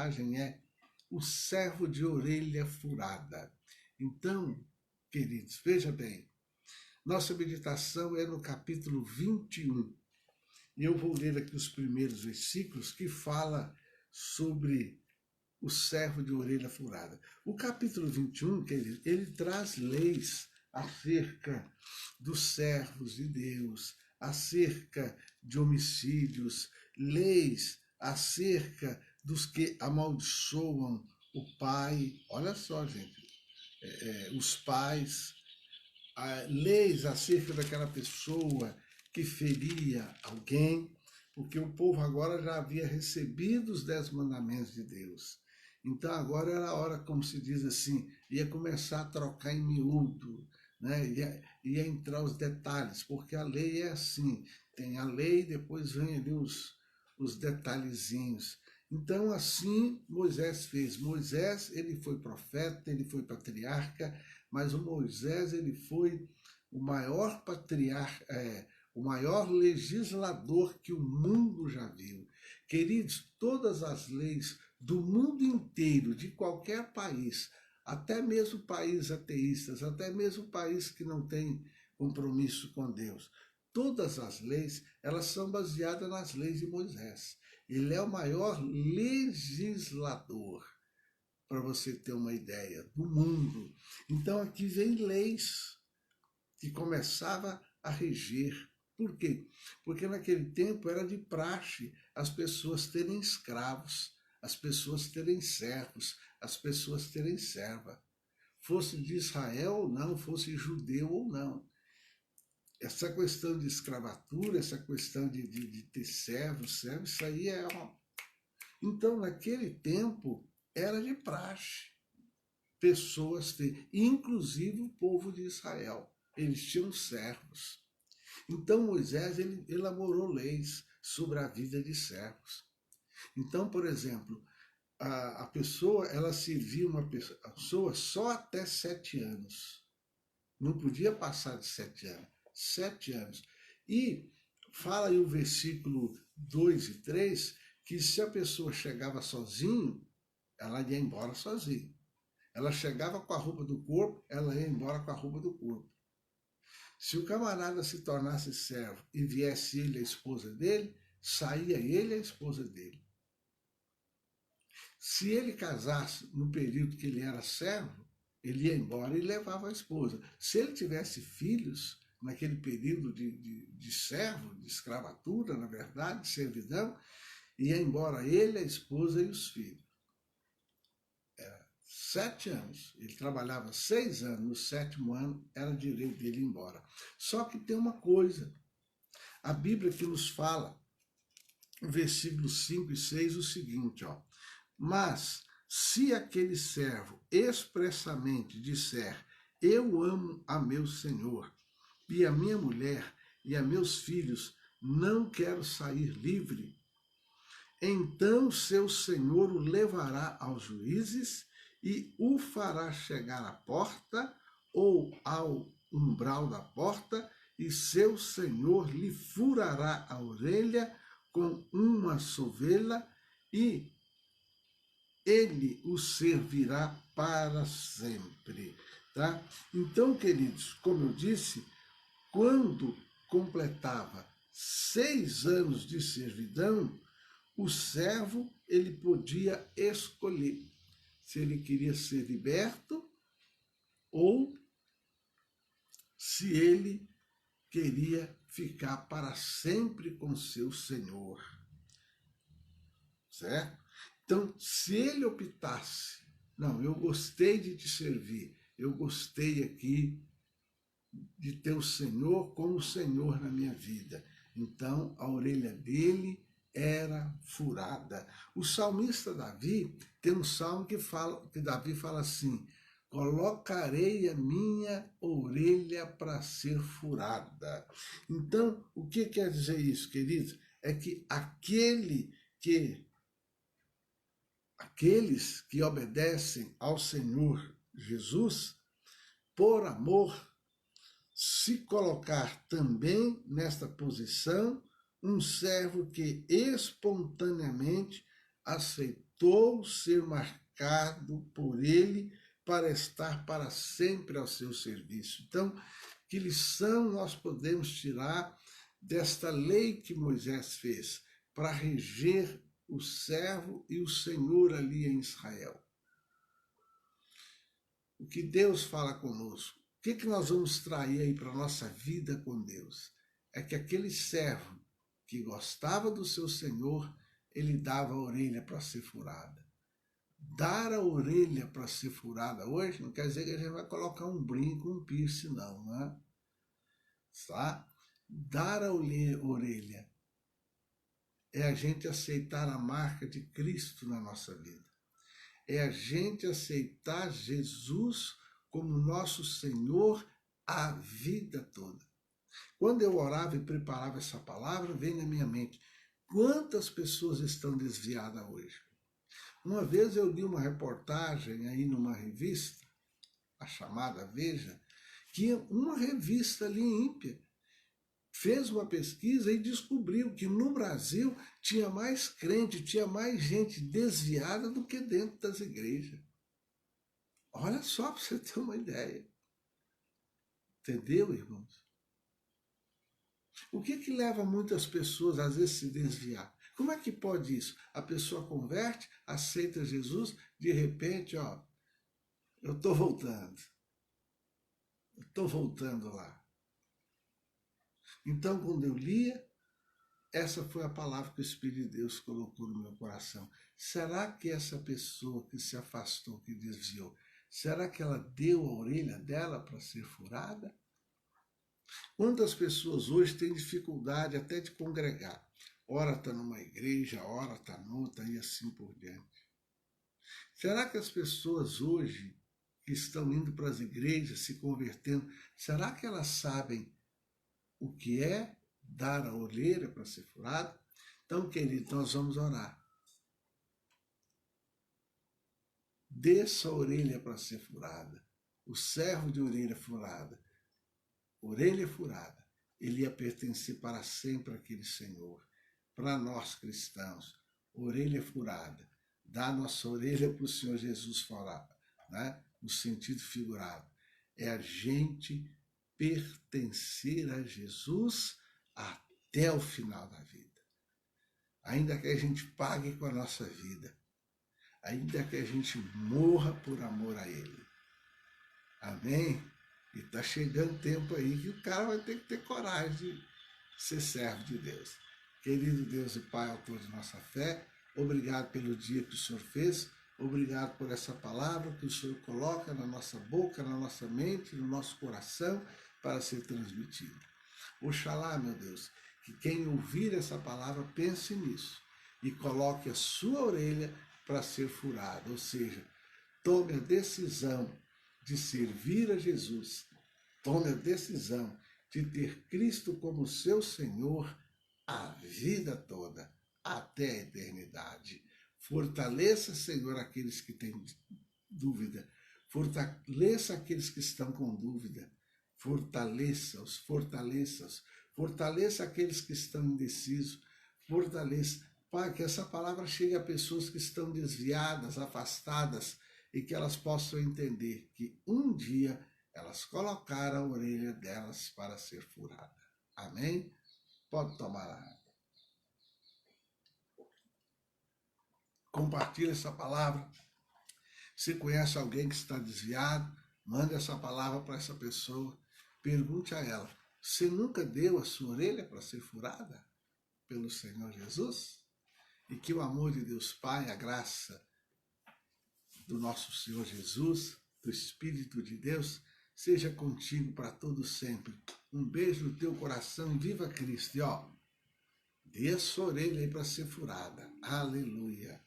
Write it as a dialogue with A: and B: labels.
A: mensagem é o servo de orelha furada. Então, queridos, veja bem, nossa meditação é no capítulo 21. E eu vou ler aqui os primeiros versículos que fala sobre o servo de orelha furada. O capítulo 21, queridos, ele traz leis acerca dos servos de Deus, acerca de homicídios, leis acerca dos que amaldiçoam o pai. Olha só, gente, os pais, leis acerca daquela pessoa que feria alguém, porque o povo agora já havia recebido os 10 mandamentos de Deus. Então agora era a hora, como se diz assim, ia começar a trocar em miúdo, né? ia entrar os detalhes, porque a lei é assim, tem a lei, depois vem ali os detalhezinhos. Então assim Moisés fez. Moisés, ele foi profeta, ele foi patriarca, mas o Moisés, ele foi o maior patriarca, o maior legislador que o mundo já viu. Queridos, todas as leis do mundo inteiro, de qualquer país, até mesmo países ateístas, até mesmo países que não têm compromisso com Deus, todas as leis, elas são baseadas nas leis de Moisés. Ele é o maior legislador, para você ter uma ideia, do mundo. Então aqui vem leis que começava a reger. Por quê? Porque naquele tempo era de praxe as pessoas terem escravos, as pessoas terem servos, as pessoas terem serva. Fosse de Israel ou não, fosse judeu ou não. Essa questão de escravatura, essa questão de ter servos, isso aí é uma... Então, naquele tempo, era de praxe pessoas ter, inclusive o povo de Israel. Eles tinham servos. Então Moisés, ele elaborou leis sobre a vida de servos. Então, por exemplo, a pessoa, ela servia uma pessoa só até 7 anos. Não podia passar de 7 anos. 7 anos. E fala aí o versículo 2 e 3, que se a pessoa chegava sozinho, ela ia embora sozinha. Ela chegava com a roupa do corpo, ela ia embora com a roupa do corpo. Se o camarada se tornasse servo e viesse ele, a esposa dele, saía ele e a esposa dele. Se ele casasse no período que ele era servo, ele ia embora e levava a esposa. Se ele tivesse filhos, naquele período de servo, de escravatura, na verdade, de servidão, ia embora ele, a esposa e os filhos. 7 anos. Ele trabalhava 6 anos, no 7º ano era direito dele ir embora. Só que tem uma coisa, a Bíblia que nos fala, no versículo 5 e 6, o seguinte, ó: mas se aquele servo expressamente disser, eu amo a meu senhor, e a minha mulher, e a meus filhos, não quero sair livre, então seu senhor o levará aos juízes e o fará chegar à porta ou ao umbral da porta, e seu senhor lhe furará a orelha com uma sovela, e ele o servirá para sempre. Tá? Então, queridos, como eu disse, quando completava 6 anos de servidão, o servo, ele podia escolher se ele queria ser liberto ou se ele queria ficar para sempre com seu senhor. Certo? Então, se ele optasse, não, eu gostei de te servir, eu gostei aqui de ter o Senhor como Senhor na minha vida, então a orelha dele era furada. O salmista Davi tem um salmo que Davi fala assim: colocarei a minha orelha para ser furada. Então, o que quer dizer isso, queridos? É que aqueles que obedecem ao Senhor Jesus, por amor, se colocar também nesta posição, um servo que espontaneamente aceitou aceitou ser marcado por ele para estar para sempre ao seu serviço. Então, que lição nós podemos tirar desta lei que Moisés fez para reger o servo e o Senhor ali em Israel? O que Deus fala conosco? O que nós vamos trair aí para a nossa vida com Deus? É que aquele servo que gostava do seu Senhor, ele dava a orelha para ser furada. Dar a orelha para ser furada hoje não quer dizer que a gente vai colocar um brinco, um piercing, não, né? Tá? Dar a orelha é a gente aceitar a marca de Cristo na nossa vida. É a gente aceitar Jesus como nosso Senhor a vida toda. Quando eu orava e preparava essa palavra, veio na minha mente, quantas pessoas estão desviadas hoje? Uma vez eu li uma reportagem aí numa revista, a chamada Veja, que uma revista ali ímpia fez uma pesquisa e descobriu que no Brasil tinha mais crente, tinha mais gente desviada do que dentro das igrejas. Olha só para você ter uma ideia. Entendeu, irmãos? O que leva muitas pessoas às vezes a se desviar? Como é que pode isso? A pessoa converte, aceita Jesus, de repente, ó, eu estou voltando. Eu estou voltando lá. Então, quando eu lia, essa foi a palavra que o Espírito de Deus colocou no meu coração. Será que essa pessoa que se afastou, que desviou, será que ela deu a orelha dela para ser furada? Quantas pessoas hoje têm dificuldade até de congregar? Ora está numa igreja, ora está noutra e assim por diante. Será que as pessoas hoje que estão indo para as igrejas, se convertendo, será que elas sabem o que é dar a orelha para ser furada? Então, querido, nós vamos orar. Desça a orelha para ser furada. O servo de orelha furada, ele ia pertencer para sempre àquele Senhor. Para nós cristãos, orelha furada, dá nossa orelha para o Senhor Jesus falar, né? No sentido figurado, é a gente pertencer a Jesus até o final da vida. Ainda que a gente pague com a nossa vida, ainda que a gente morra por amor a Ele. Amém? E está chegando tempo aí que o cara vai ter que ter coragem de ser servo de Deus. Querido Deus e Pai, autor de nossa fé, obrigado pelo dia que o Senhor fez, obrigado por essa palavra que o Senhor coloca na nossa boca, na nossa mente, no nosso coração, para ser transmitida. Oxalá, meu Deus, que quem ouvir essa palavra pense nisso e coloque a sua orelha para ser furada, ou seja, tome a decisão de servir a Jesus, tome a decisão de ter Cristo como seu Senhor a vida toda, até a eternidade. Fortaleça, Senhor, aqueles que têm dúvida. Fortaleça aqueles que estão com dúvida. Fortaleça-os, fortaleça-os. Fortaleça aqueles que estão indecisos. Fortaleça. Pai, que essa palavra chegue a pessoas que estão desviadas, afastadas, e que elas possam entender que um dia elas colocaram a orelha delas para ser furada. Amém? Pode tomar a água. Compartilhe essa palavra. Se conhece alguém que está desviado, mande essa palavra para essa pessoa. Pergunte a ela, você nunca deu a sua orelha para ser furada pelo Senhor Jesus? E que o amor de Deus Pai, a graça do nosso Senhor Jesus, do Espírito de Deus, seja contigo para todo sempre. Um beijo no teu coração e viva Cristo. E ó, dê a sua orelha aí para ser furada. Aleluia.